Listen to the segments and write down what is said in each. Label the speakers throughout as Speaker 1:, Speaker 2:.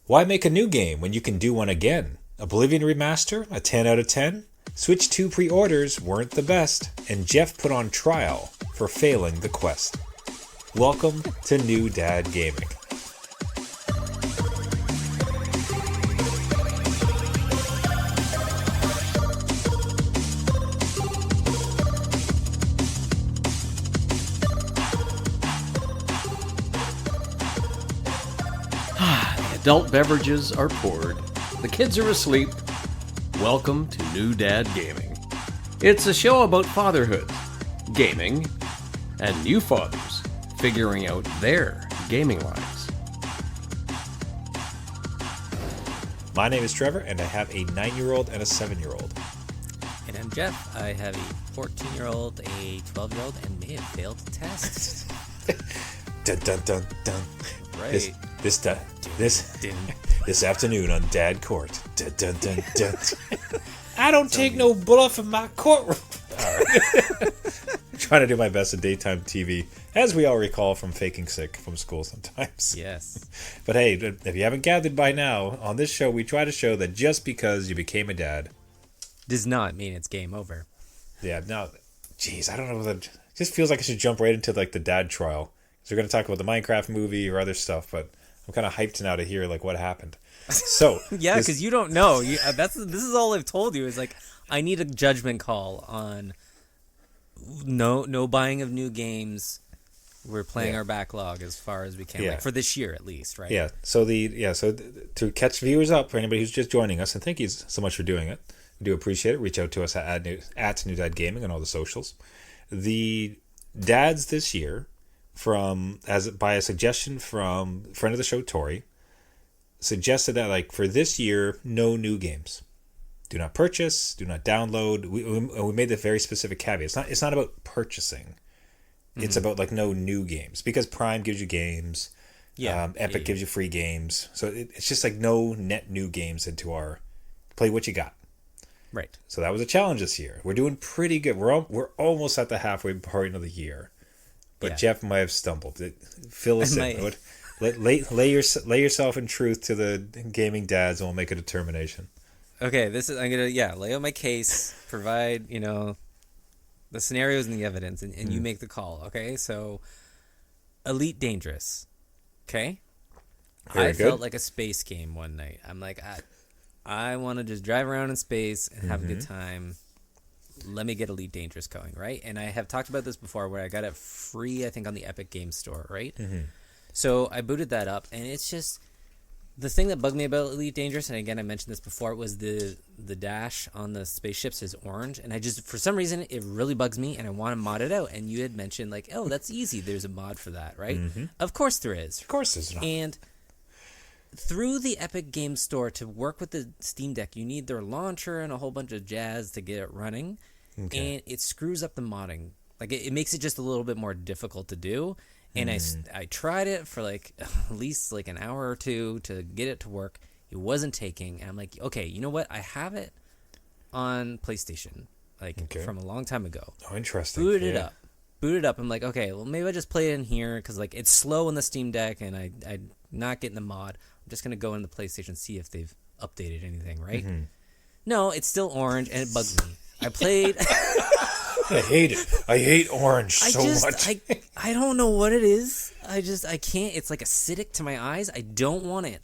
Speaker 1: Why make a new game when you can do one again? Oblivion Remaster, a 10 out of 10? Switch 2 pre-orders weren't the best, and Jeff put on trial for failing the quest. Welcome to New Dad Gaming.
Speaker 2: Adult beverages are poured. The kids are asleep. Welcome to New Dad Gaming. It's a show about fatherhood, gaming, and new fathers figuring out their gaming lives.
Speaker 1: My name is Trevor, and I have a 9-year-old and a 7-year-old.
Speaker 3: And I'm Jeff. I have a 14-year-old, a 12-year-old, and may have failed the test.
Speaker 1: Dun dun dun dun.
Speaker 3: Right.
Speaker 1: This afternoon on Dad Court. Dun dun dun dun. I don't take no bluff in my courtroom. All right. I'm trying to do my best at daytime TV, as we all recall from faking sick from school sometimes.
Speaker 3: Yes.
Speaker 1: But hey, if you haven't gathered by now, on this show we try to show that just because you became a dad
Speaker 3: does not mean it's game over.
Speaker 1: Yeah, no, geez, I don't know. It just feels like I should jump right into like the dad trial. Because we're going to talk about the Minecraft movie or other stuff, but I'm kind of hyped now to hear like what happened. So
Speaker 3: yeah, because you don't know. This is all I've told you is like I need a judgment call on no buying of new games. We're playing our backlog as far as we can, like for this year at least, right?
Speaker 1: Yeah. So to catch viewers up for anybody who's just joining us, and thank you so much for doing it. We do appreciate it. Reach out to us at New Dad Gaming on all the socials. The dads this year, by a suggestion from a friend of the show, Tori, suggested that like for this year, no new games. Do not purchase, do not download. We made the very specific caveat. It's not about purchasing. It's about like no new games, because Prime gives you games. Yeah. Epic gives you free games. So it's just like no net new games into our play what you got.
Speaker 3: Right.
Speaker 1: So that was a challenge this year. We're doing pretty good. We're almost at the halfway point of the year. But Jeff might have stumbled. Fill us in. Lay yourself in truth to the gaming dads, and we'll make a determination.
Speaker 3: Okay, I'm gonna lay out my case, provide the scenarios and the evidence, and you make the call. Okay, so Elite Dangerous. Okay, I felt like a space game one night. I'm like, I want to just drive around in space and have a good time. Let me get Elite Dangerous going, right? And I have talked about this before where I got it free, I think, on the Epic Games Store, right? Mm-hmm. So I booted that up, and it's just the thing that bugged me about Elite Dangerous, and again, I mentioned this before, was the dash on the spaceships is orange, and I just, for some reason, it really bugs me, and I want to mod it out. And you had mentioned, like, oh, that's easy. There's a mod for that, right? Mm-hmm. Of course there is.
Speaker 1: Of course there's not.
Speaker 3: And through the Epic Games Store, to work with the Steam Deck, you need their launcher and a whole bunch of jazz to get it running. Okay. And it screws up the modding. Like, it makes it just a little bit more difficult to do. And I tried it for, like, at least, like, an hour or two to get it to work. It wasn't taking. And I'm like, okay, you know what? I have it on PlayStation, like, from a long time ago.
Speaker 1: Oh, interesting.
Speaker 3: Booted it up. I'm like, okay, well, maybe I just play it in here because, like, it's slow on the Steam Deck and I'm not getting the mod. I'm just going to go into the PlayStation, see if they've updated anything, right? Mm-hmm. No, it's still orange, and it bugs me. I played...
Speaker 1: I hate it. I hate orange much.
Speaker 3: I don't know what it is. I can't. It's like acidic to my eyes. I don't want it.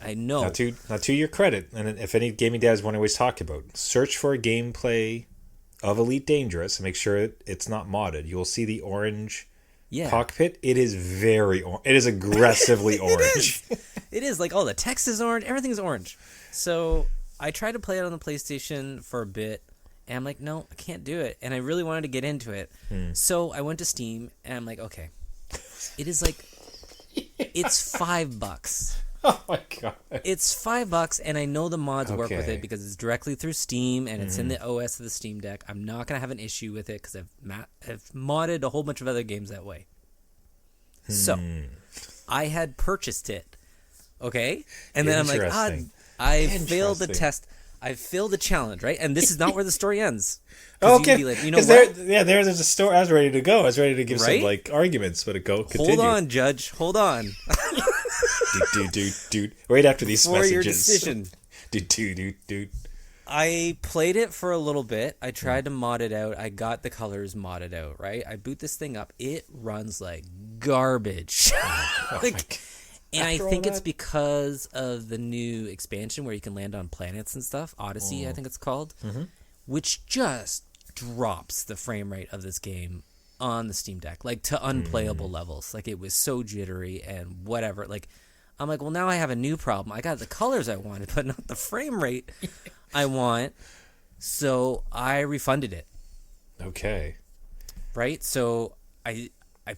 Speaker 3: I know.
Speaker 1: Now to your credit, and if any gaming dads want to always talk about, search for a gameplay of Elite Dangerous and make sure it's not modded. You will see the orange cockpit. It is it is aggressively orange.
Speaker 3: It is. Like, all the text is orange. Everything's orange. So I tried to play it on the PlayStation for a bit. And I'm like, no, I can't do it. And I really wanted to get into it. So I went to Steam, and I'm like, okay. It is like, it's $5.
Speaker 1: Oh, my God.
Speaker 3: It's $5, and I know the mods work with it because it's directly through Steam, and it's in the OS of the Steam Deck. I'm not going to have an issue with it because I've modded a whole bunch of other games that way. So I had purchased it, okay? And then I'm like, I failed the test. I failed the challenge, right? And this is not where the story ends.
Speaker 1: Okay.
Speaker 3: Like, you know what?
Speaker 1: There's a story. I was ready to go. I was ready to give some like arguments, but continue.
Speaker 3: Hold on, Judge. Hold on.
Speaker 1: Dude. Right after these
Speaker 3: For
Speaker 1: messages.
Speaker 3: your decision.
Speaker 1: Dude.
Speaker 3: I played it for a little bit. I tried to mod it out. I got the colors modded out, right? I boot this thing up. It runs like garbage. And I think it's because of the new expansion where you can land on planets and stuff. Odyssey, I think it's called. Mm-hmm. Which just drops the frame rate of this game on the Steam Deck, like to unplayable levels. Like it was so jittery and whatever. Like I'm like, well, now I have a new problem. I got the colors I wanted, but not the frame rate I want. So I refunded it.
Speaker 1: Okay.
Speaker 3: Right? So I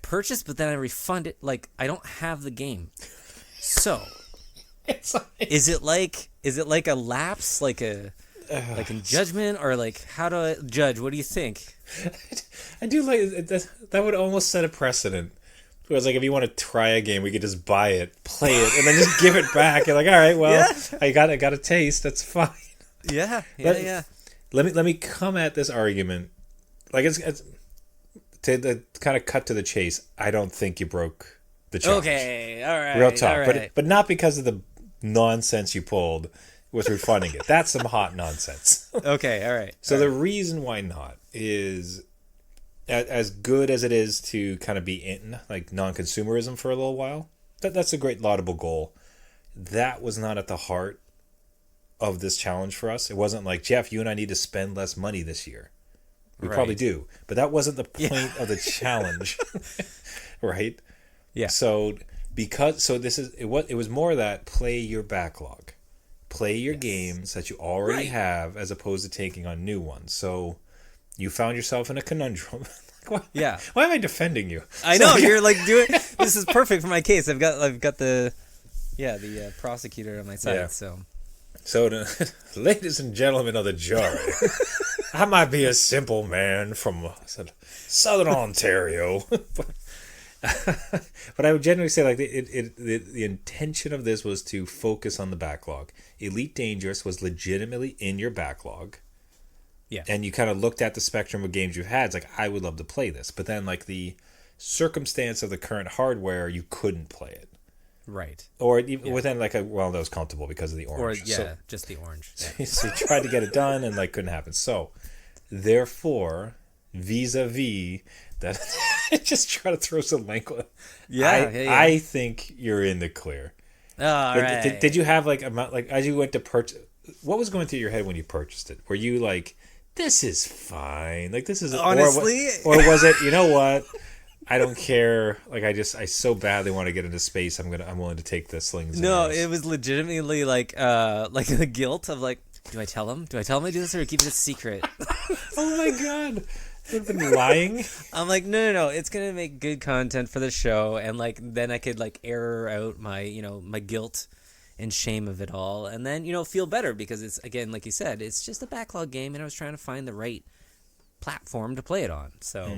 Speaker 3: purchased, but then I refunded. Like I don't have the game. So is it like a lapse, like in judgment, or like how do I judge? What do you think?
Speaker 1: I do like that would almost set a precedent. Whereas, like, if you want to try a game, we could just buy it, play it, and then just give it back. You're like, all right, well, I got a taste. That's fine.
Speaker 3: Yeah.
Speaker 1: Let me come at this argument. Like, it's to kind of cut to the chase. I don't think you broke the challenge.
Speaker 3: Okay, all right.
Speaker 1: Real talk,
Speaker 3: all right.
Speaker 1: but not because of the nonsense you pulled with refunding it. That's some hot nonsense.
Speaker 3: Okay, all right.
Speaker 1: So the reason why not is, as good as it is to kind of be in like non-consumerism for a little while, that's a great laudable goal. That was not at the heart of this challenge for us. It wasn't like, Jeff, you and I need to spend less money this year. We probably do, but that wasn't the point of the challenge, right?
Speaker 3: Yeah.
Speaker 1: So it was more that play your backlog, play your games that you already have, as opposed to taking on new ones. So you found yourself in a conundrum. Why am I defending you?
Speaker 3: I know you're like doing. This is perfect for my case. I've got the prosecutor on my side. Yeah.
Speaker 1: So, ladies and gentlemen of the jury, I might be a simple man from Southern Ontario, but I would generally say like the intention of this was to focus on the backlog. Elite Dangerous was legitimately in your backlog.
Speaker 3: Yeah. And
Speaker 1: you kind of looked at the spectrum of games you've had. It's like, I would love to play this. But then, like, the circumstance of the current hardware, you couldn't play it.
Speaker 3: Right.
Speaker 1: Or even within, like, that was comfortable because of the orange.
Speaker 3: Or, just the orange. Yeah.
Speaker 1: So you tried to get it done and, like, couldn't happen. So, therefore, vis-a-vis, that just try to throw some language. I think you're in the clear.
Speaker 3: All right.
Speaker 1: Did you have, like, as you went to purchase, what was going through your head when you purchased it? Were you like, this is fine, like this is
Speaker 3: honestly,
Speaker 1: or was it, you know what, I don't care, like I so badly want to get into space, I'm willing to take the slings?
Speaker 3: No, it was legitimately like the guilt of like, do I tell him I do this or keep it a secret?
Speaker 1: Oh my god, you've been lying.
Speaker 3: I'm like, no, it's gonna make good content for the show, and like then I could like air out my my guilt and shame of it all, and then feel better, because it's, again, like you said, it's just a backlog game, and I was trying to find the right platform to play it on. So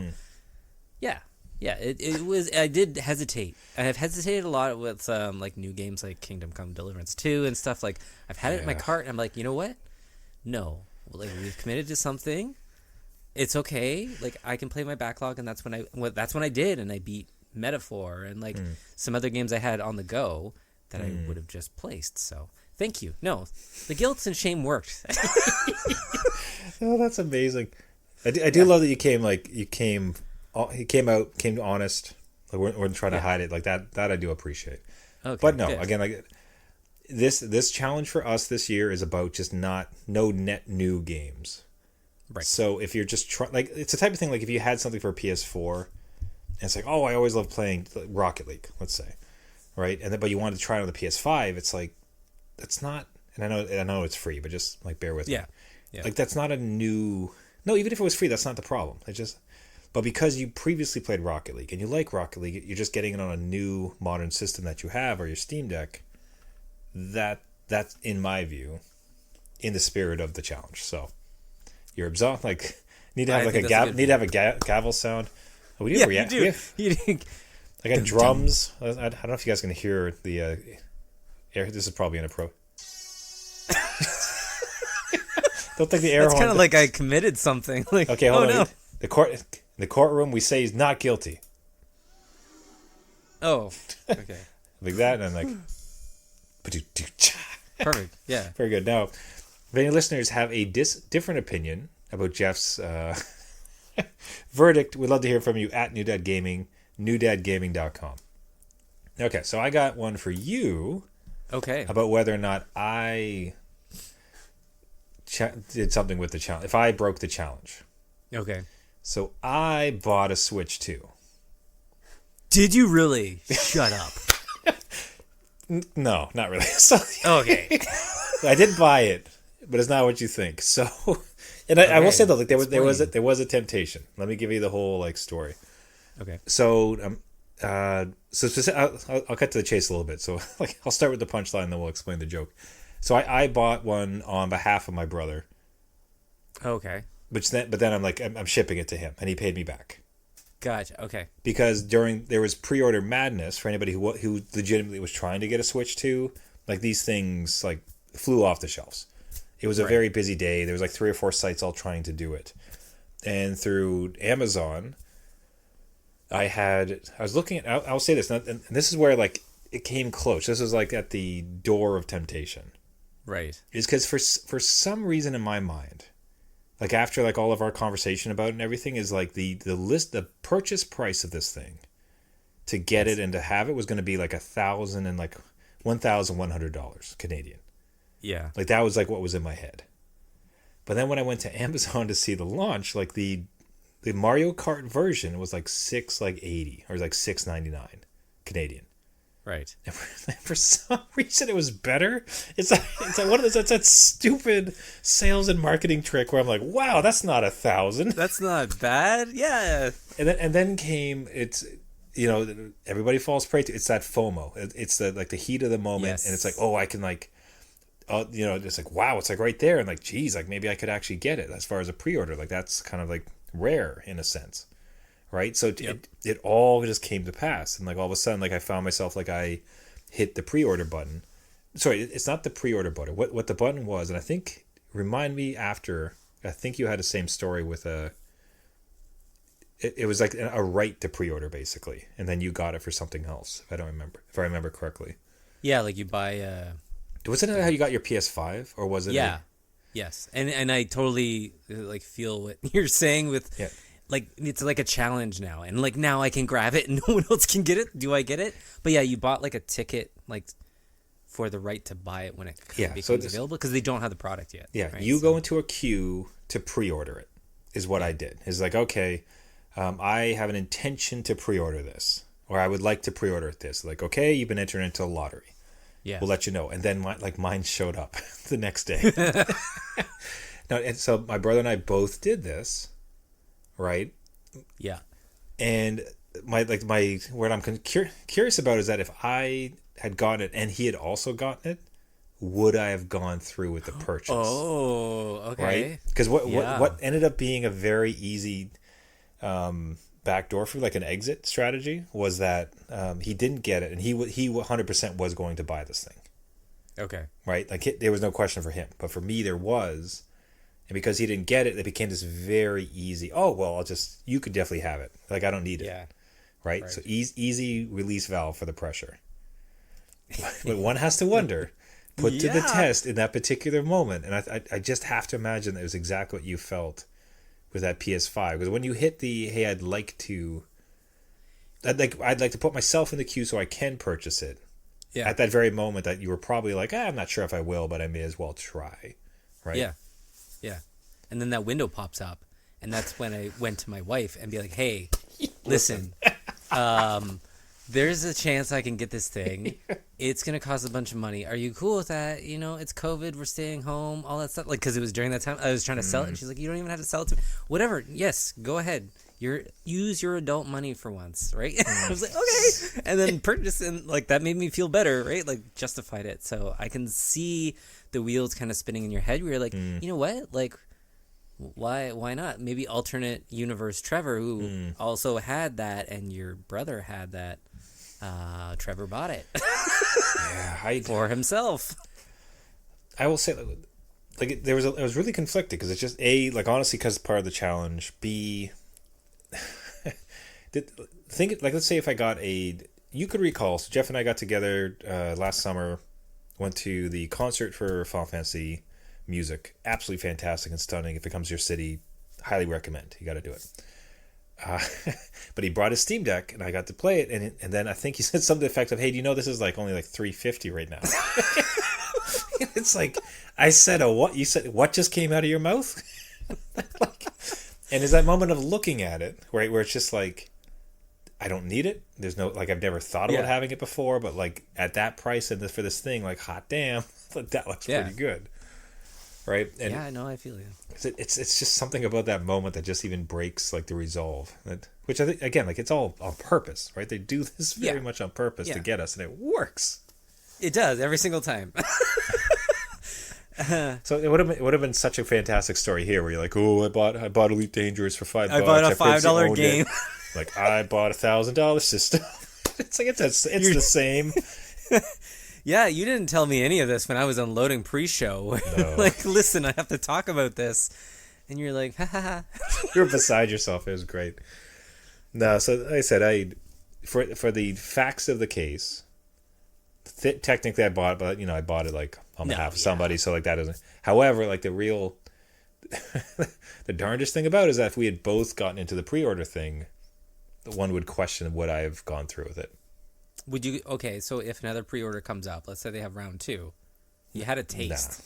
Speaker 3: it was, I did hesitate. I have hesitated a lot with like new games like Kingdom Come Deliverance 2 and stuff. Like, I've had it in my cart, and I'm like, you know what, no, like, we've committed to something, it's okay, like I can play my backlog. And that's when I did, and I beat Metaphor and like some other games I had on the go that I would have just placed. So thank you. No, the guilt and shame worked.
Speaker 1: Oh, that's amazing. I do love that you came honest. Like, we're trying to hide it like that. That I do appreciate. Okay, but no, again, like this challenge for us this year is about just no net new games. Right. So if you're just trying, like, it's the type of thing, like if you had something for PS4, and it's like, oh, I always love playing Rocket League, let's say. Right, but you wanted to try it on the PS5. It's like, that's not, and I know it's free, but just like bear with me. Yeah. Like, that's not a new. No, even if it was free, that's not the problem. But because you previously played Rocket League and you like Rocket League, you're just getting it on a new modern system that you have, or your Steam Deck. That's, in my view, in the spirit of the challenge. So you're like, need to have a gavel sound. Oh, we do.
Speaker 3: Yeah, you do. You do.
Speaker 1: I got drums. I don't know if you guys can hear the air. This is probably inappropriate. Don't think the air horn.
Speaker 3: It's kind of like I committed something. Like,
Speaker 1: okay, hold on. No. The courtroom, we say he's not guilty.
Speaker 3: Oh, okay.
Speaker 1: like that, and I'm like,
Speaker 3: Perfect. Yeah.
Speaker 1: very good. Now, if any listeners have a different opinion about Jeff's verdict, we'd love to hear from you at New Dad Gaming, newdadgaming.com. Okay, so I got one for you.
Speaker 3: Okay.
Speaker 1: About whether or not I did something with the challenge. If I broke the challenge.
Speaker 3: Okay.
Speaker 1: So I bought a Switch 2.
Speaker 3: Did you really? Shut up.
Speaker 1: No, not really. So,
Speaker 3: Okay.
Speaker 1: I did buy it, but it's not what you think. So, and I will say though, like there was a temptation. Let me give you the whole like story.
Speaker 3: Okay.
Speaker 1: So, I'll cut to the chase a little bit. So, like, I'll start with the punchline, then we'll explain the joke. So, I bought one on behalf of my brother.
Speaker 3: Okay.
Speaker 1: But then I'm shipping it to him, and he paid me back.
Speaker 3: Gotcha. Okay.
Speaker 1: Because there was pre-order madness for anybody who legitimately was trying to get a Switch 2. Like, these things like flew off the shelves. It was a very busy day. There was like 3 or 4 sites all trying to do it, and through Amazon, I was looking at. I'll say this, and this is where like it came close. This was like at the door of temptation.
Speaker 3: Right.
Speaker 1: Is because for some reason in my mind, like after like all of our conversation about it and everything, is like the purchase price of this thing to get it and to have it was going to be like $1,000 and like $1,100 Canadian.
Speaker 3: Yeah.
Speaker 1: Like that was like what was in my head. But then when I went to Amazon to see the launch, like the Mario Kart version was like $680 or like $699 Canadian.
Speaker 3: Right.
Speaker 1: And for some reason, it was better. It's like one of those. That's that stupid sales and marketing trick where I'm like, wow, that's not $1,000.
Speaker 3: That's not bad. Yeah.
Speaker 1: And then came everybody falls prey to. It's that FOMO. It's the like the heat of the moment,
Speaker 3: Yes.
Speaker 1: and it's like, oh, I can like, it's like wow, it's like right there, and like, geez, like maybe I could actually get it as far as a pre-order. Like that's kind of like rare in a sense. Right, so it all just came to pass, and like all of a sudden, like I found myself like I hit the pre-order button. Sorry, it's not the pre-order button. What the button was, and I think remind me after. I think you had the same story with a. It was like a right to pre-order basically, and then you got it for something else. If I remember correctly.
Speaker 3: Yeah, like you buy.
Speaker 1: Wasn't that how you got your PS5, or was it?
Speaker 3: Yeah. Yes, and I totally like feel what you're saying with.
Speaker 1: Yeah.
Speaker 3: Like it's like a challenge now, and like now I can grab it and no one else can get it. Do I get it? But yeah, you bought like a ticket like for the right to buy it when it becomes available because they don't have the product yet.
Speaker 1: Yeah,
Speaker 3: right?
Speaker 1: you go into a queue to pre-order it is what I did. It's like, okay, I have an intention to pre-order this, or I would like to pre-order this. Like, okay, you've been entered into a lottery.
Speaker 3: Yeah,
Speaker 1: we'll let you know. And then mine showed up the next day. No, and so my brother and I both did this. Right.
Speaker 3: Yeah.
Speaker 1: And what I'm curious about is that if I had gotten it and he had also gotten it, would I have gone through with the purchase?
Speaker 3: Oh, okay.
Speaker 1: Right. Because what ended up being a very easy backdoor for like an exit strategy was that he didn't get it, and he 100% was going to buy this thing.
Speaker 3: Okay.
Speaker 1: Right. Like there was no question for him, but for me there was. And because he didn't get it, it became this very easy. Oh well, you could definitely have it. Like I don't need it.
Speaker 3: Yeah.
Speaker 1: Right. So easy release valve for the pressure. But one has to wonder, put to the test in that particular moment, and I just have to imagine that it was exactly what you felt with that PS5. Because when you hit the hey, I'd like to put myself in the queue so I can purchase it. Yeah. At that very moment, that you were probably like, I'm not sure if I will, but I may as well try. Right.
Speaker 3: Yeah. Yeah. And then that window pops up, and that's when I went to my wife and be like, hey, listen, there's a chance I can get this thing. It's going to cost a bunch of money. Are you cool with that? It's COVID. We're staying home, all that stuff. Like, because it was during that time I was trying to sell it. And she's like, you don't even have to sell it to me. Whatever. Yes, go ahead. Use your adult money for once, right? I was like, okay. And then purchase, and like that made me feel better, right? Like justified it. So I can see the wheels kind of spinning in your head. Where you're like, you know what? Like, why not? Maybe alternate universe Trevor, who also had that, and your brother had that. Trevor bought it. For himself.
Speaker 1: I will say, like it was really conflicted because it's just like honestly because part of the challenge. B. Let's say if I got you could recall, so Jeff and I got together last summer, went to the concert for Final Fantasy music. Absolutely fantastic and stunning. If it comes to your city, highly recommend. You got to do it. But he brought his Steam Deck, and I got to play it, and then I think he said something to the effect of, "Hey, do you know this is like only like $350 right now?" It's like, I said, what? You said, what just came out of your mouth? Like, and is that moment of looking at it, right, where it's just like, I don't need it. There's no, like, I've never thought about having it before, but like at that price and for this thing, like, hot damn, that looks pretty good, right? And
Speaker 3: yeah, I know, I feel you.
Speaker 1: It's just something about that moment that just even breaks like the resolve, which I think, again, like, it's all on purpose, right? They do this very much on purpose to get us, and it works.
Speaker 3: It does every single time.
Speaker 1: So it would have been such a fantastic story here, where you're like, "Oh, I bought Elite Dangerous for $5.
Speaker 3: I bought a $5 game."
Speaker 1: Like, I bought $1,000 system. It's like it's the same.
Speaker 3: Yeah, you didn't tell me any of this when I was unloading pre-show.
Speaker 1: No.
Speaker 3: Like, listen, I have to talk about this, and you're like, ha ha ha.
Speaker 1: You're beside yourself. It was great. No, so like I said, for the facts of the case, technically I bought it, but I bought it like on behalf of somebody, so like that isn't. However, like the real, the darndest thing about it is that if we had both gotten into the pre-order thing, one would question would I have gone through with it.
Speaker 3: Would you? Okay, so if another pre-order comes up, let's say they have round 2, you had a taste.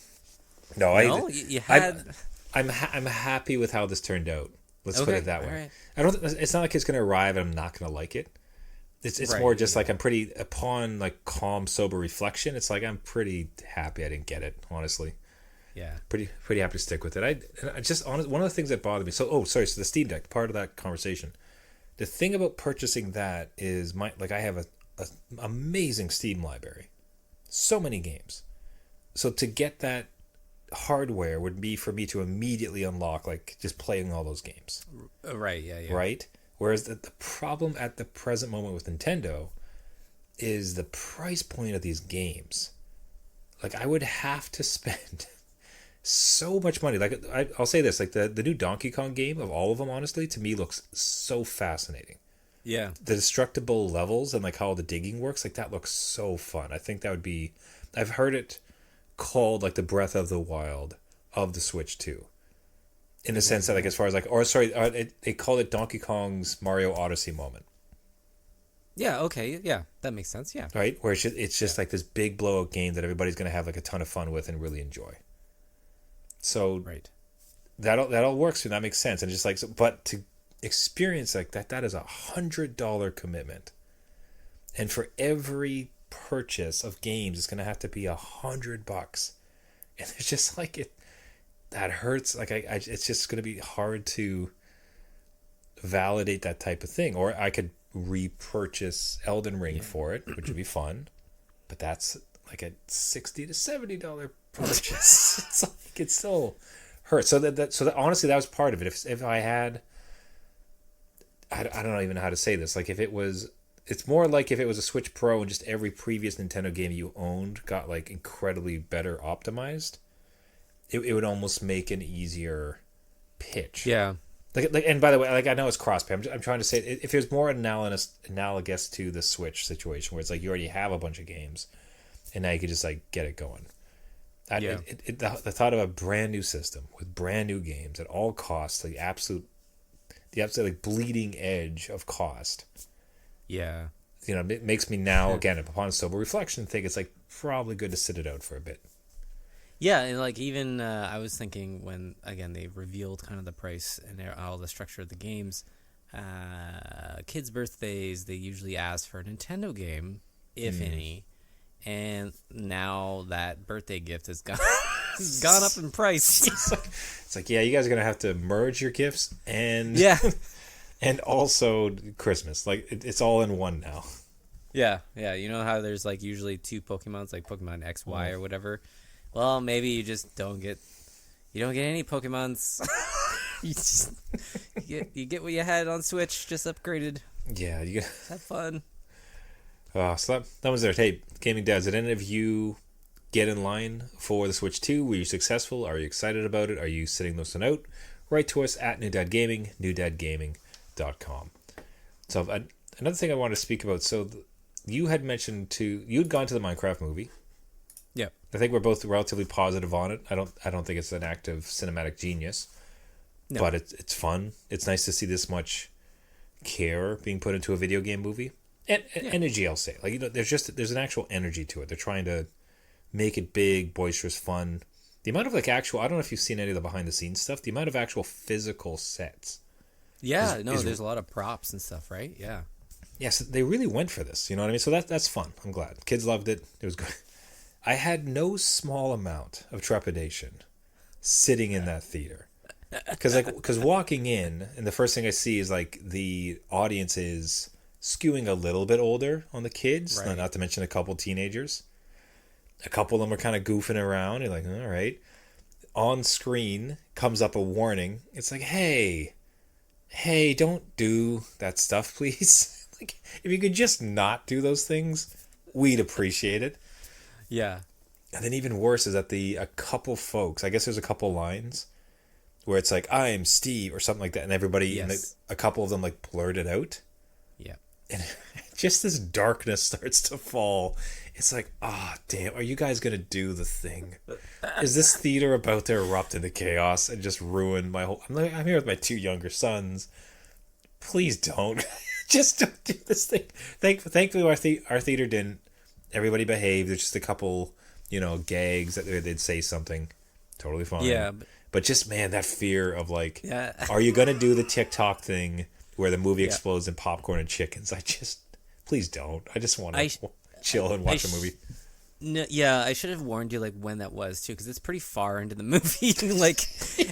Speaker 1: No,
Speaker 3: you had.
Speaker 1: I'm happy with how this turned out. Let's put it that way.
Speaker 3: Right.
Speaker 1: I don't. It's not like it's going to arrive and I'm not going to like it. It's more just like I'm pretty, upon like calm, sober reflection, it's like I'm pretty happy I didn't get it, honestly.
Speaker 3: Yeah.
Speaker 1: Pretty happy to stick with it. I just, one of the things that bothered me, so the Steam Deck, part of that conversation, the thing about purchasing that is I have a amazing Steam library. So many games. So to get that hardware would be for me to immediately unlock, like, just playing all those games.
Speaker 3: Right, yeah.
Speaker 1: Right? Whereas the problem at the present moment with Nintendo is the price point of these games. Like, I would have to spend so much money. Like, I'll say this, like, the new Donkey Kong game, of all of them, honestly, to me looks so fascinating.
Speaker 3: Yeah.
Speaker 1: The destructible levels and, like, how the digging works, like, that looks so fun. I think that would be... I've heard it called, like, the Breath of the Wild of the Switch 2. In the sense that, like, as far as, like... Or, sorry, they called it Donkey Kong's Mario Odyssey moment.
Speaker 3: Yeah, okay, yeah. That makes sense, yeah.
Speaker 1: Right? Where it's just like this big blowout game that everybody's going to have, like, a ton of fun with and really enjoy. So...
Speaker 3: Right.
Speaker 1: That all works, and that makes sense. And just, like... But to experience like that is $100 commitment. And for every purchase of games, it's going to have to be $100. And it's just like it... That hurts. Like it's just going to be hard to validate that type of thing. Or I could repurchase Elden Ring for it, which would be fun. But that's like a $60 to $70 purchase. It's like it still hurts. So that honestly, that was part of it. If I had, I don't even know how to say this. Like if it was, it's more like if it was a Switch Pro and just every previous Nintendo game you owned got like incredibly better optimized. It would almost make an easier pitch.
Speaker 3: Yeah.
Speaker 1: Like, and by the way, like I know it's crossplay. I'm trying to say if it was more analogous to the Switch situation, where it's like you already have a bunch of games, and now you could just like get it going. The thought of a brand new system with brand new games at all costs, the absolute like bleeding edge of cost.
Speaker 3: Yeah.
Speaker 1: You know, it makes me now again upon sober reflection think it's like probably good to sit it out for a bit.
Speaker 3: Yeah, and like even I was thinking when again they revealed kind of the price and all the structure of the games, kids' birthdays they usually ask for a Nintendo game, if any, and now that birthday gift has gone up in price.
Speaker 1: It's like yeah, you guys are gonna have to merge your gifts and and also Christmas. Like it's all in one now.
Speaker 3: Yeah. You know how there's like usually two Pokemons, like Pokemon X, Y, or whatever. Well, maybe you just don't get any Pokemons. you get what you had on Switch, just upgraded.
Speaker 1: Yeah, you get
Speaker 3: have fun.
Speaker 1: So that was there. Hey, Gaming Dads, did any of you get in line for the Switch 2? Were you successful? Are you excited about it? Are you sitting this one out? Write to us at newdadgaming, newdadgaming.com. So another thing I want to speak about. So you had mentioned you'd gone to the Minecraft movie.
Speaker 3: Yep.
Speaker 1: I think we're both relatively positive on it. I don't think it's an act of cinematic genius, but it's fun. It's nice to see this much care being put into a video game movie, and energy. I'll say, like, there's an actual energy to it. They're trying to make it big, boisterous, fun. The amount of like actual, I don't know if you've seen any of the behind the scenes stuff. The amount of actual physical sets.
Speaker 3: Yeah, there's a lot of props and stuff, right? Yeah.
Speaker 1: Yes, they really went for this. You know what I mean? So that's fun. I'm glad. Kids loved it. It was good. I had no small amount of trepidation sitting in that theater. Because walking in, and the first thing I see is like the audience is skewing a little bit older on the kids,
Speaker 3: right.
Speaker 1: not to mention a couple teenagers. A couple of them are kind of goofing around. You're like, all right. On screen comes up a warning. It's like, hey, don't do that stuff, please. Like, if you could just not do those things, we'd appreciate it.
Speaker 2: Yeah.
Speaker 1: And then even worse is that a couple folks, I guess there's a couple lines where it's like, I'm Steve or something like that. And everybody, a couple of them like blurt it out.
Speaker 3: Yeah.
Speaker 1: And just this darkness starts to fall. It's like, damn, are you guys going to do the thing? Is this theater about to erupt into chaos and just ruin my whole... I'm here with my 2 younger sons. Please don't. Just don't do this thing. Thankfully, our theater didn't. Everybody behaved. There's just a couple, gags that they'd say something. Totally fine.
Speaker 3: Yeah.
Speaker 1: But just, man, that fear of like, are you going to do the TikTok thing where the movie explodes in popcorn and chickens? Please don't. I just want to chill and watch a movie.
Speaker 3: No, yeah, I should have warned you like when that was too, because it's pretty far into the movie. Like,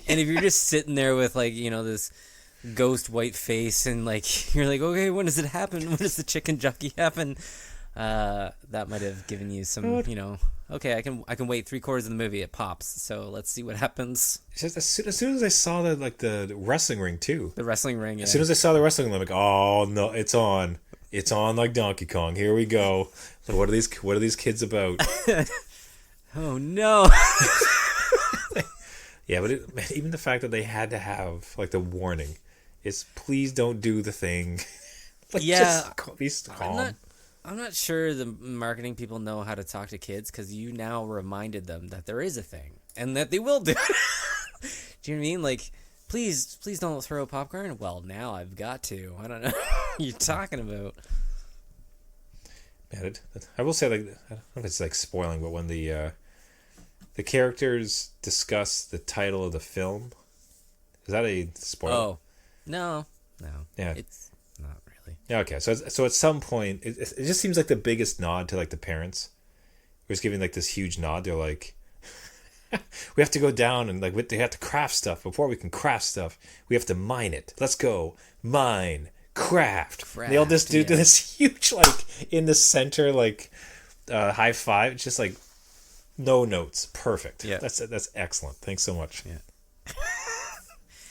Speaker 3: and if you're just sitting there with like this ghost white face and like you're like, okay, when does it happen? When does the chicken jockey happen? That might have given you some, okay, I can wait 3/4 of the movie, it pops, so let's see what happens.
Speaker 1: It's just as soon as I saw the wrestling ring too.
Speaker 3: The wrestling ring, yeah.
Speaker 1: As soon as I saw the wrestling ring, I'm like, oh no, it's on. It's on like Donkey Kong. Here we go. Like, what are these kids about?
Speaker 3: Oh no.
Speaker 1: Yeah, but even the fact that they had to have like the warning is please don't do the thing. Like,
Speaker 3: yeah,
Speaker 1: just be calm.
Speaker 3: I'm not sure the marketing people know how to talk to kids, because you now reminded them that there is a thing and that they will do it. Do you know what I mean? Like, please don't throw popcorn. Well, now I've got to. I don't know what you're talking about.
Speaker 1: Man, I will say, like, I don't know if it's like spoiling, but when the characters discuss the title of the film, is that a spoiler?
Speaker 3: Oh, no.
Speaker 1: Yeah,
Speaker 3: it's not really.
Speaker 1: Yeah, okay. So at some point, it just seems like the biggest nod to like the parents, who's giving like this huge nod. They're like, we have to go down and like they have to craft stuff. Before we can craft stuff, we have to mine it. Let's go mine, craft. And they all just do this huge like in the center like high five. It's just like no notes, perfect.
Speaker 3: Yeah,
Speaker 1: that's excellent. Thanks so much.
Speaker 3: Yeah.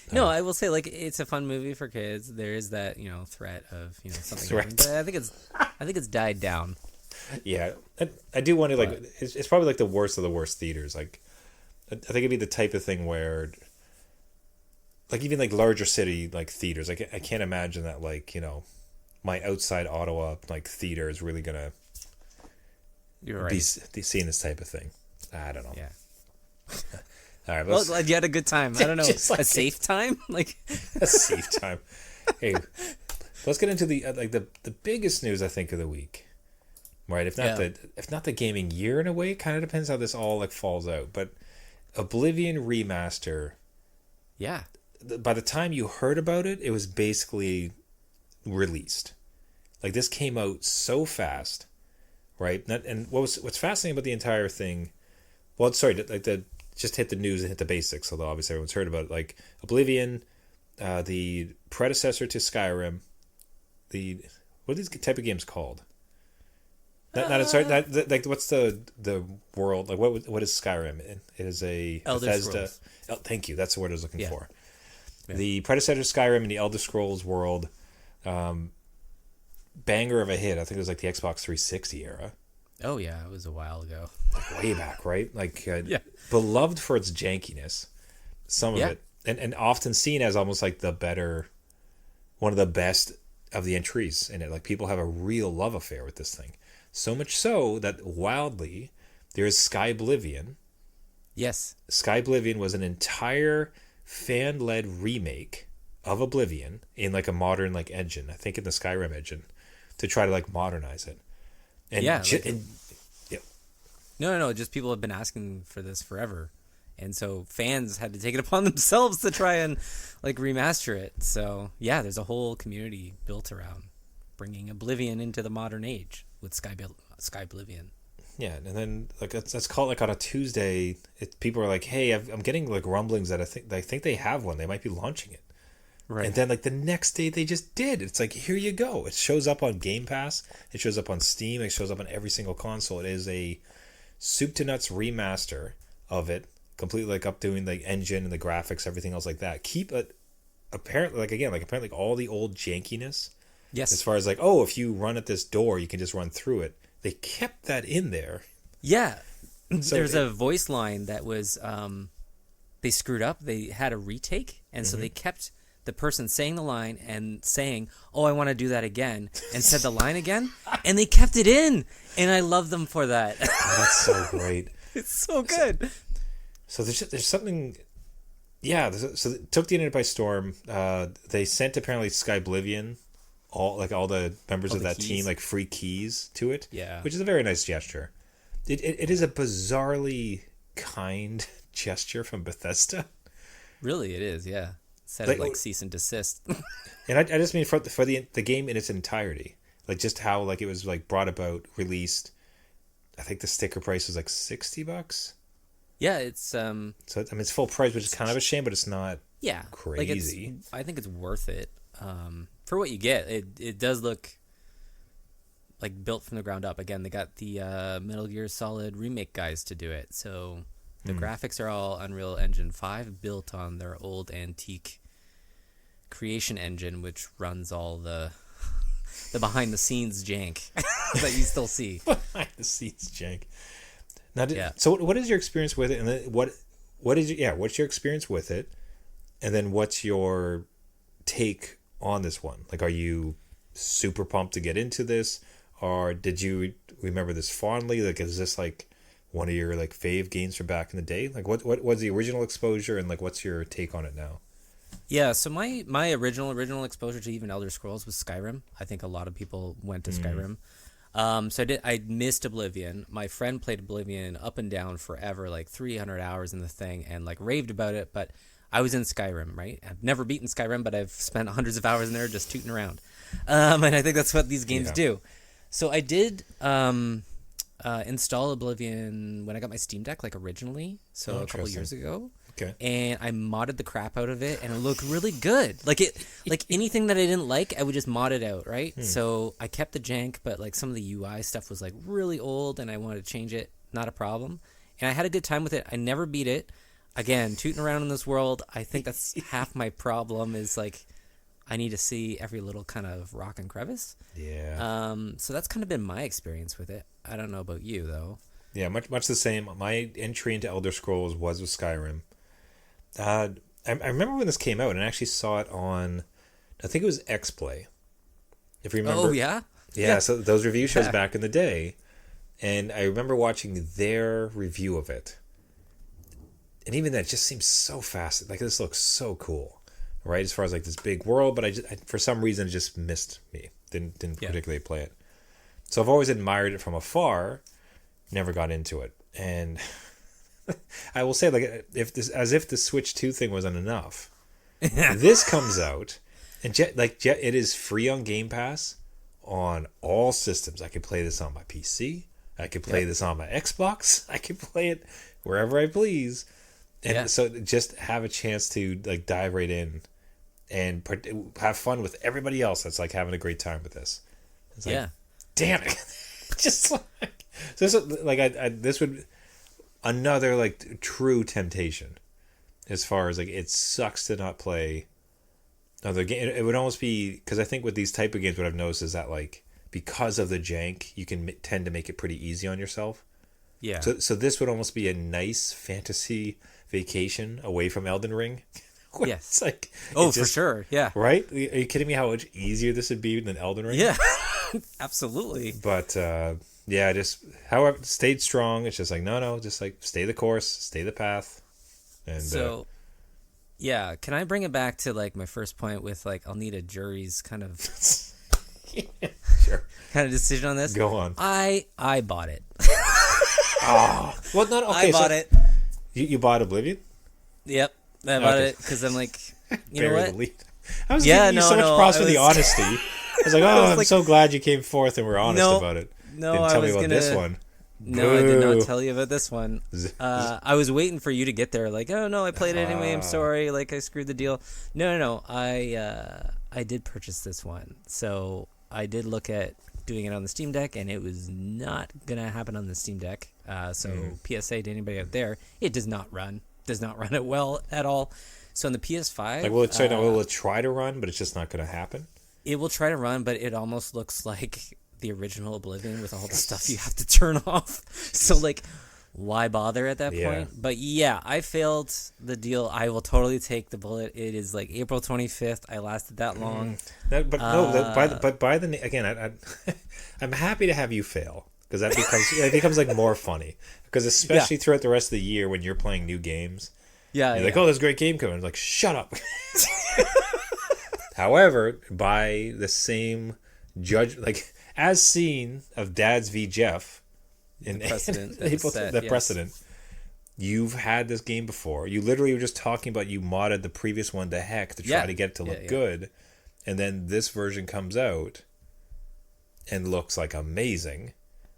Speaker 3: No, I will say, like, it's a fun movie for kids. There is that, threat of, something. But I think it's died down.
Speaker 1: Yeah, I do wonder, like, it's probably like the worst of the worst theaters. Like, I think it'd be the type of thing where, like, even like larger city like theaters. Like, I can't imagine that, like, my outside Ottawa like theater is really gonna
Speaker 3: You're right.
Speaker 1: be seeing this type of thing. I don't know.
Speaker 3: Yeah.
Speaker 1: All right.
Speaker 3: Well, glad you had a good time. I don't know. Like a safe time? Like
Speaker 1: a safe time. Hey, let's get into the biggest news I think of the week. Right? If not the gaming year in a way, it kind of depends how this all like falls out. But Oblivion Remaster.
Speaker 3: Yeah.
Speaker 1: By the time you heard about it, it was basically released. Like this came out so fast, right? And what's fascinating about the entire thing? Well, sorry, just hit the news and hit the basics, although obviously everyone's heard about it. Like Oblivion, the predecessor to Skyrim, what are these type of games called? What's the world like? What is Skyrim? It is a
Speaker 3: Elder
Speaker 1: Bethesda.
Speaker 3: Scrolls.
Speaker 1: Oh, thank you. That's the word I was looking for.
Speaker 3: Yeah.
Speaker 1: The predecessor to Skyrim in the Elder Scrolls world, banger of a hit. I think it was like the Xbox 360 era.
Speaker 3: Oh yeah, it was a while ago.
Speaker 1: Like way back, right? Like beloved for its jankiness, some of it, and often seen as almost like one of the best of the entries in it. Like, people have a real love affair with this thing. So much so that, wildly, there is Sky Oblivion.
Speaker 3: Yes.
Speaker 1: Sky Oblivion was an entire fan-led remake of Oblivion in like a modern like engine. I think in the Skyrim engine, to try to like modernize it. And
Speaker 3: yeah.
Speaker 1: yeah.
Speaker 3: No. Just people have been asking for this forever. And so fans had to take it upon themselves to try and like remaster it. So yeah, there's a whole community built around bringing Oblivion into the modern age with Sky Oblivion.
Speaker 1: Yeah, and then like let's call it like on a Tuesday, people are like, "Hey, I'm getting like rumblings that I think they have one. They might be launching it."
Speaker 3: Right.
Speaker 1: And then like the next day they just did. It's like, here you go. It shows up on Game Pass. It shows up on Steam. It shows up on every single console. It is a soup to nuts remaster of it, completely like updoing the engine and the graphics, everything else like that. Keep it apparently all the old jankiness.
Speaker 3: Yes.
Speaker 1: As far as like, oh, if you run at this door, you can just run through it. They kept that in there.
Speaker 3: Yeah.
Speaker 1: So
Speaker 3: there's a voice line that was they screwed up. They had a retake, and so they kept the person saying the line and saying, "Oh, I want to do that again," and said the line again, and they kept it in, and I love them for that.
Speaker 1: Oh, that's so great.
Speaker 3: It's so good.
Speaker 1: So there's something, yeah. So it took the internet by storm. They sent apparently Sky Oblivion, all the members of that team, like free keys to it.
Speaker 3: Yeah,
Speaker 1: which is a very nice gesture. It is a bizarrely kind gesture from Bethesda.
Speaker 3: Really, it is. Yeah, instead of like cease and desist.
Speaker 1: And I just mean for the game in its entirety, like just how like it was like brought about, released. I think the sticker price was like $60.
Speaker 3: Yeah, it's
Speaker 1: So I mean, it's full price, which is kind of a shame, but it's not.
Speaker 3: Yeah,
Speaker 1: crazy.
Speaker 3: I think it's worth it for what you get. It does look like built from the ground up. Again, they got the Metal Gear Solid remake guys to do it, so the graphics are all Unreal Engine 5, built on their old antique creation engine, which runs all the behind the scenes jank that you still see.
Speaker 1: Behind the scenes jank. Now,
Speaker 3: yeah.
Speaker 1: So what is your experience with it, and then what's your experience with it, and then what's your take on this one? Like, are you super pumped to get into this, or did you remember this fondly? Like, is this like one of your like fave games from back in the day? Like, what was the original exposure, and like what's your take on it now?
Speaker 3: Yeah, so my original exposure to even Elder Scrolls was Skyrim. I think a lot of people went to Skyrim. So I missed Oblivion. My friend played Oblivion up and down forever, like 300 hours in the thing, and like raved about it. But I was in Skyrim, right? I've never beaten Skyrim, but I've spent hundreds of hours in there just tooting around. And I think that's what these games do. So I did install Oblivion when I got my Steam Deck, like originally, so a couple years ago.
Speaker 1: Okay.
Speaker 3: And I modded the crap out of it, and it looked really good. Like anything that I didn't like, I would just mod it out, right? So I kept the jank, but like some of the UI stuff was like really old, and I wanted to change it. Not a problem. And I had a good time with it. I never beat it. Again, tooting around in this world, I think that's half my problem. Is like I need to see every little kind of rock and crevice.
Speaker 1: Yeah.
Speaker 3: So that's kind of been my experience with it. I don't know about you though.
Speaker 1: Yeah, much the same. My entry into Elder Scrolls was with Skyrim. I remember when this came out, and I actually saw it on, I think it was XPlay, if you remember.
Speaker 3: Oh, yeah?
Speaker 1: Yeah, so those review shows back in the day, and I remember watching their review of it. And even that just seems so fast. Like, this looks so cool, right? As far as like this big world, but I for some reason, it just missed me. Didn't particularly play it. So I've always admired it from afar, never got into it. And I will say, like, if the Switch 2 thing wasn't enough, this comes out, and it is free on Game Pass on all systems. I can play this on my PC. I can play this on my Xbox. I can play it wherever I please. And so just have a chance to like dive right in and have fun with everybody else that's like having a great time with this. It's like, damn it. Just like, so this would another like true temptation as far as like it sucks to not play another game. It would almost be, because I think with these type of games, what I've noticed is that like because of the jank, you can tend to make it pretty easy on yourself. So this would almost be a nice fantasy vacation away from Elden Ring,
Speaker 3: Yes.
Speaker 1: It's like,
Speaker 3: Oh,
Speaker 1: it
Speaker 3: for sure. Yeah.
Speaker 1: right? Are you kidding me? How much easier this would be than Elden Ring?
Speaker 3: Yeah. Absolutely.
Speaker 1: But yeah, just however stayed strong. It's just like no, just like stay the course, stay the path, and
Speaker 3: So, yeah, can I bring it back to like my first point with like I'll need a jury's kind of
Speaker 1: sure,
Speaker 3: kind of decision on this?
Speaker 1: go on.
Speaker 3: I bought it.
Speaker 1: Oh, well, not okay.
Speaker 3: I bought
Speaker 1: so
Speaker 3: it.
Speaker 1: You bought Oblivion?
Speaker 3: Yep, I bought
Speaker 1: Okay.
Speaker 3: it because I'm like, you
Speaker 1: Bury
Speaker 3: know
Speaker 1: the
Speaker 3: what?
Speaker 1: lead. I was
Speaker 3: Yeah,
Speaker 1: giving you
Speaker 3: no,
Speaker 1: so much
Speaker 3: no,
Speaker 1: props
Speaker 3: I
Speaker 1: for the
Speaker 3: was-
Speaker 1: honesty. I was like, oh, I'm
Speaker 3: like-
Speaker 1: so glad you came forth and were honest
Speaker 3: No,
Speaker 1: about it.
Speaker 3: no,
Speaker 1: Didn't
Speaker 3: I
Speaker 1: tell me
Speaker 3: was
Speaker 1: about
Speaker 3: gonna-
Speaker 1: this one.
Speaker 3: No, I did
Speaker 1: Boo.
Speaker 3: not tell you about this one. I was waiting for you to get there. Like, oh no, I played it anyway. I'm sorry. Like, I screwed the deal. No. I did purchase this one. So I did look at doing it on the Steam Deck, and it was not gonna happen on the Steam Deck. So PSA to anybody out there, it does not run. Does not run it well at all. So on the PS5,
Speaker 1: Like, will it try to run, but it's just not going to happen?
Speaker 3: it will try to run, but it almost looks like the original Oblivion with all the stuff you have to turn off. So like, why bother at that
Speaker 1: Yeah.
Speaker 3: point? But yeah, I failed the deal. I will totally take the bullet. It is like April 25th. I lasted that long.
Speaker 1: But by the again, I'm happy to have you fail because it becomes like more funny because especially throughout the rest of the year when you're playing new games,
Speaker 3: Yeah,
Speaker 1: you're like, oh, there's a great game coming. It's like, shut up. However, by the same judge, like as seen of Dads v Jeff in
Speaker 3: precedent that was set,
Speaker 1: the
Speaker 3: yes.
Speaker 1: precedent. You've had this game before. You literally were just talking about you modded the previous one to heck to try
Speaker 3: Yeah.
Speaker 1: to get it to look
Speaker 3: Yeah.
Speaker 1: good. And then this version comes out and looks like amazing.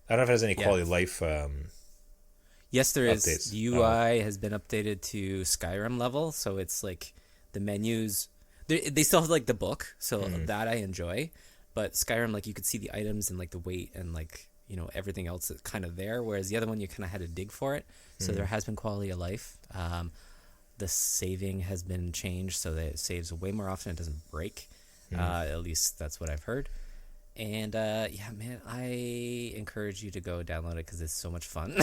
Speaker 1: I don't know if it has any quality of life.
Speaker 3: Yes, there is.
Speaker 1: Updates.
Speaker 3: The UI has been updated to Skyrim level, so it's like the menus. They still have like the book, so that I enjoy. But Skyrim, like you could see the items and like the weight and like everything else that's kind of there. Whereas the other one, you kind of had to dig for it. So there has been quality of life. The saving has been changed so that it saves way more often. It doesn't break. At least that's what I've heard. And yeah, man, I encourage you to go download it because it's so much fun.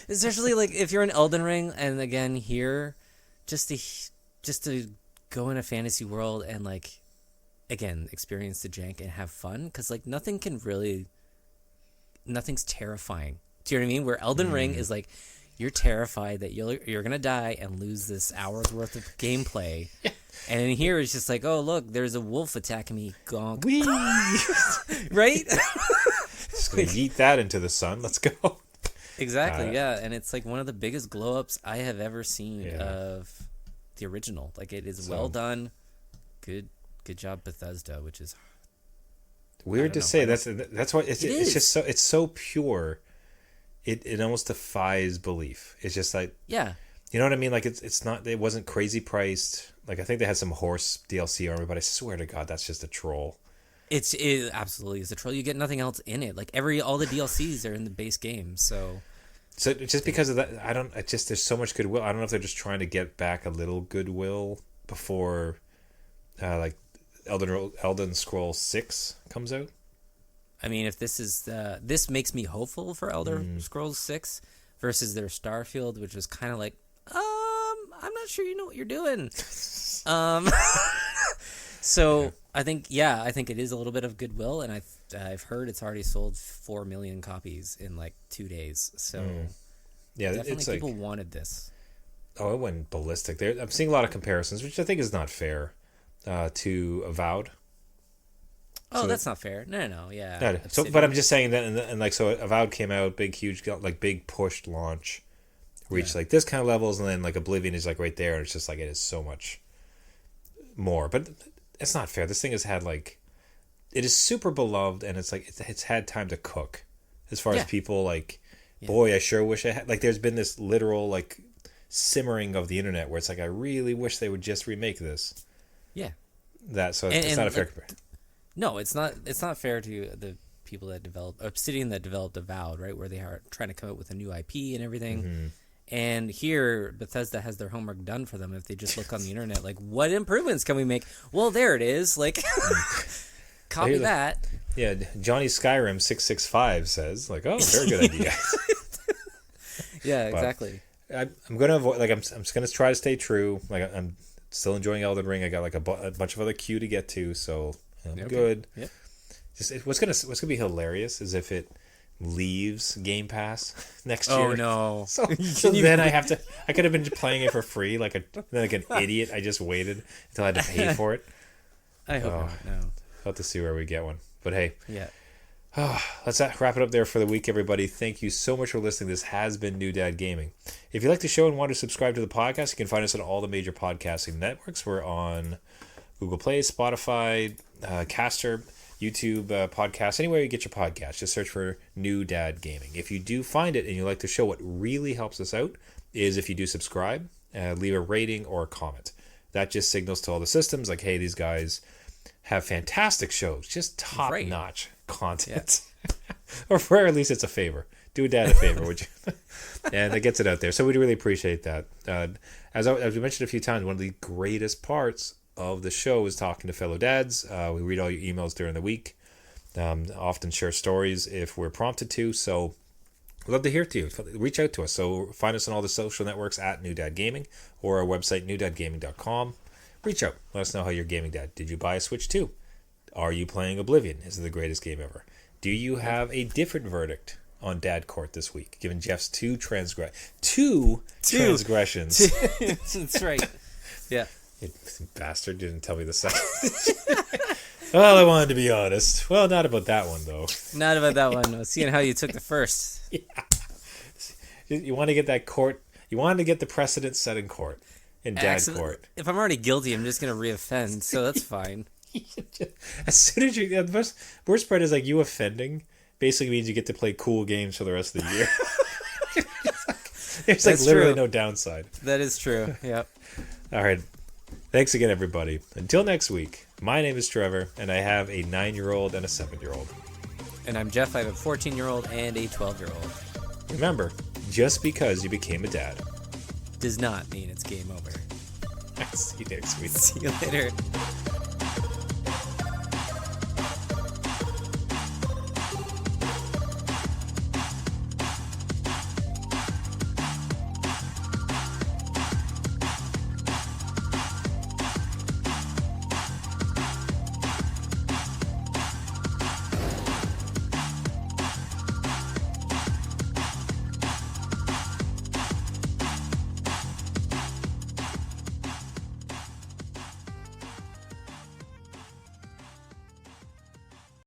Speaker 3: Especially like if you're in Elden Ring, and again here, just to go in a fantasy world and like again experience the jank and have fun because like nothing's terrifying. Do you know what I mean? Where Elden Ring is like you're terrified that you're gonna die and lose this hour's worth of gameplay. And in here, it's just like, oh, look, there's a wolf attacking me. Gonk.
Speaker 1: Whee!
Speaker 3: Right?
Speaker 1: Just gonna yeet that into the sun. Let's go.
Speaker 3: Exactly, yeah. And it's like one of the biggest glow-ups I have ever seen
Speaker 1: Yeah.
Speaker 3: of the original. Like, it is well done. Good job, Bethesda, which is...
Speaker 1: Weird to
Speaker 3: know.
Speaker 1: say. That's why it's
Speaker 3: is.
Speaker 1: just so pure. It almost defies belief. It's just like,
Speaker 3: Yeah.
Speaker 1: you know what I mean? Like it wasn't crazy priced. Like I think they had some horse DLC on it, but I swear to God, that's just a troll.
Speaker 3: It absolutely is a troll. You get nothing else in it. Like, all the DLCs are in the base game, so...
Speaker 1: So just because of that, there's so much goodwill. I don't know if they're just trying to get back a little goodwill before, like, Elden Scrolls 6 comes out.
Speaker 3: I mean, if this is this makes me hopeful for Elder Scrolls 6 versus their Starfield, which was kind of like, I'm not sure you know what you're doing. So I think it is a little bit of goodwill, and I've heard it's already sold 4 million copies in like 2 days. So
Speaker 1: Yeah,
Speaker 3: definitely
Speaker 1: it's
Speaker 3: people
Speaker 1: like,
Speaker 3: wanted this.
Speaker 1: oh, it went ballistic. I'm seeing a lot of comparisons, which I think is not fair, to Avowed.
Speaker 3: Oh,
Speaker 1: So
Speaker 3: that's not fair. No, yeah.
Speaker 1: No, so, but I'm just saying that, and like, so Avowed came out, big, huge, like big pushed launch, reached like this kind of levels, and then like Oblivion is like right there, and it's just like it is so much more. But it's not fair. This thing has had like, it is super beloved, and it's like it's had time to cook, as far as people like, boy, I sure wish I had. Like, there's been this literal like simmering of the internet where it's like I really wish they would just remake this.
Speaker 3: Yeah.
Speaker 1: It's not a fair comparison.
Speaker 3: No, it's not. It's not fair to the people that developed Obsidian that developed Avowed, right? Where they are trying to come up with a new IP and everything. And here, Bethesda has their homework done for them. If they just look on the internet, like, what improvements can we make? Well, there it is. Like, copy that.
Speaker 1: Yeah, Johnny Skyrim 665 says like, oh, very good idea.
Speaker 3: Yeah, exactly.
Speaker 1: I'm gonna avoid, like, I'm just gonna try to stay true. Like, Still enjoying Elden Ring. I got like a bunch of other queue to get to, so I'm
Speaker 3: Okay.
Speaker 1: good.
Speaker 3: Yep.
Speaker 1: Just what's gonna be hilarious is if it leaves Game Pass next year.
Speaker 3: Oh no!
Speaker 1: So then I could have been playing it for free like an idiot. I just waited until I had to pay for it.
Speaker 3: I hope not. No.
Speaker 1: I'll have to see where we get one. But hey,
Speaker 3: Yeah.
Speaker 1: let's wrap it up there for the week, everybody. Thank you so much for listening. This has been New Dad Gaming. If you like the show and want to subscribe to the podcast, you can find us on all the major podcasting networks. We're on Google Play, Spotify, Caster, YouTube podcasts, anywhere you get your podcast. Just search for New Dad Gaming. If you do find it and you like the show, what really helps us out is if you do subscribe, leave a rating or a comment. That just signals to all the systems like, hey, these guys have fantastic shows, just top-notch content. Yeah. Or for at least it's a favor. Do a dad a favor, would you? And it gets it out there. So we'd really appreciate that. As we mentioned a few times, one of the greatest parts of the show is talking to fellow dads. We read all your emails during the week. Often share stories if we're prompted to. So we'd love to hear to you. Reach out to us. So find us on all the social networks at New Dad Gaming or our website, newdadgaming.com. Reach out. Let us know how you're gaming, Dad. Did you buy a Switch 2? Are you playing Oblivion? Is it the greatest game ever? Do you have a different verdict on Dad Court this week, given Jeff's two transgressions?
Speaker 3: That's right. Yeah.
Speaker 1: You bastard didn't tell me the second. Well, I wanted to be honest. Well, not about that one, though.
Speaker 3: Not about that one. I was seeing how you took the first.
Speaker 1: Yeah. You want to get that court. You wanted to get the precedent set in court. In Dad Court.
Speaker 3: If I'm already guilty, I'm just going to reoffend, so that's fine.
Speaker 1: As soon as you... The worst part is, like, you offending basically means you get to play cool games for the rest of the year. There's, like, literally no downside.
Speaker 3: That is true, yep.
Speaker 1: All right. Thanks again, everybody. Until next week, my name is Trevor, and I have a 9-year-old and a 7-year-old.
Speaker 3: And I'm Jeff. I have a 14-year-old and a 12-year-old.
Speaker 1: Remember, just because you became a dad
Speaker 3: does not mean it's game over.
Speaker 1: See you next week.
Speaker 3: See you later.